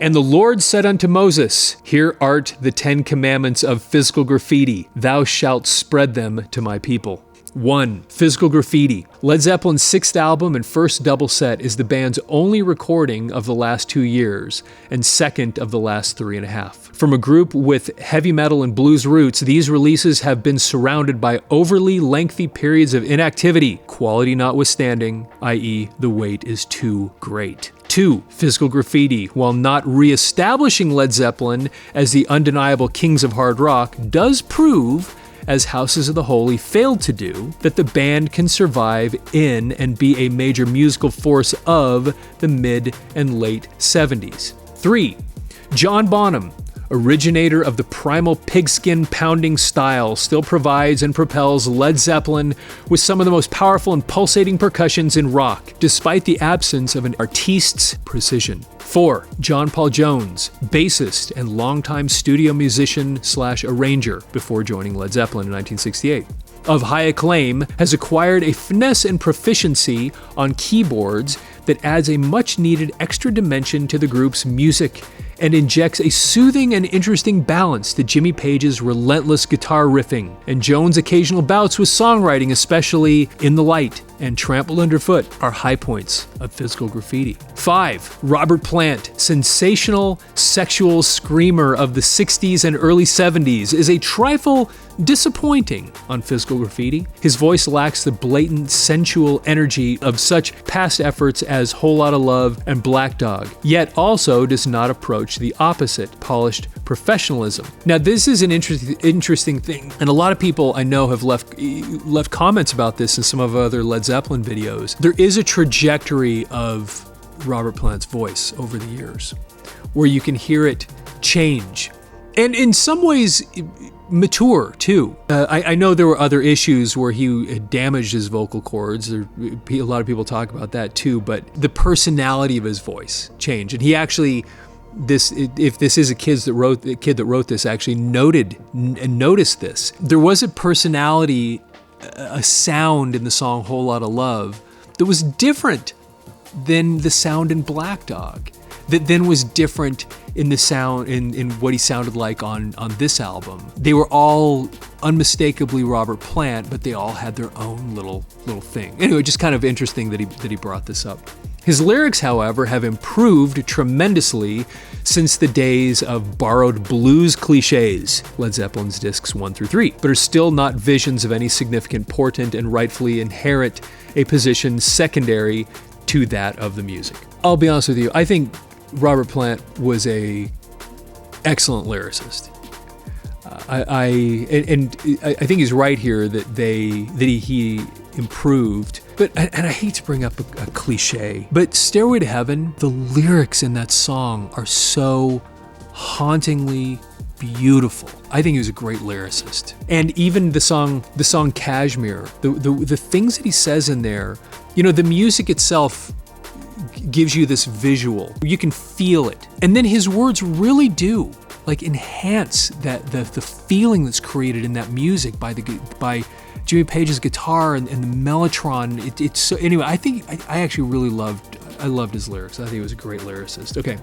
And the Lord said unto Moses, Here art the 10 commandments of physical graffiti. Thou shalt spread them to my people. 1. Physical Graffiti. Led Zeppelin's 6th album and first double set is the band's only recording of the last 2 years and second of the last 3.5. From a group with heavy metal and blues roots, these releases have been surrounded by overly lengthy periods of inactivity, quality notwithstanding, i.e. the wait is too great. 2. Physical Graffiti, while not re-establishing Led Zeppelin as the undeniable kings of hard rock, does prove, as Houses of the Holy failed to do, that the band can survive in and be a major musical force of the mid and late 70s. 3. John Bonham, originator of the primal pigskin pounding style, still provides and propels Led Zeppelin with some of the most powerful and pulsating percussions in rock, despite the absence of an artiste's precision. 4. John Paul Jones, bassist and longtime studio musician/arranger before joining Led Zeppelin in 1968. Of high acclaim, has acquired a finesse and proficiency on keyboards that adds a much-needed extra dimension to the group's music and injects a soothing and interesting balance to Jimmy Page's relentless guitar riffing, and Jones' occasional bouts with songwriting, especially In the Light and Trampled Underfoot, are high points of Physical Graffiti. 5. Robert Plant, sensational sexual screamer of the 60s and early 70s, is a trifle disappointing on Physical Graffiti. His voice lacks the blatant sensual energy of such past efforts as Whole Lotta Love and Black Dog, yet also does not approach the opposite, polished professionalism. Now, this is an interesting thing, and a lot of people I know have left comments about this in some of other Led Zeppelin videos. There is a trajectory of Robert Plant's voice over the years where you can hear it change, and in some ways mature too. I know there were other issues where he had damaged his vocal cords. A lot of people talk about that too, but the personality of his voice changed, and he actually, if this is a kid that wrote this, actually noticed this. There was a personality, a sound in the song Whole Lotta Love that was different than the sound in Black Dog, that then was different in the sound, in what he sounded like on this album. They were all unmistakably Robert Plant, but they all had their own little thing. Anyway, just kind of interesting that he brought this up. His lyrics, however, have improved tremendously since the days of borrowed blues clichés, Led Zeppelin's discs 1 through 3, but are still not visions of any significant portent and rightfully inherit a position secondary to that of the music. I'll be honest with you, I think Robert Plant was a excellent lyricist. I think he's right here that he improved. But and I hate to bring up a cliche, but Stairway to Heaven, the lyrics in that song are so hauntingly beautiful. I think he was a great lyricist. And even the song Kashmir, the things that he says in there, the music itself gives you this visual. You can feel it. And then his words really do enhance that the feeling that's created in that music by Jimmy Page's guitar and the Mellotron. It's so, anyway, I actually really loved his lyrics. I think he was a great lyricist. Okay.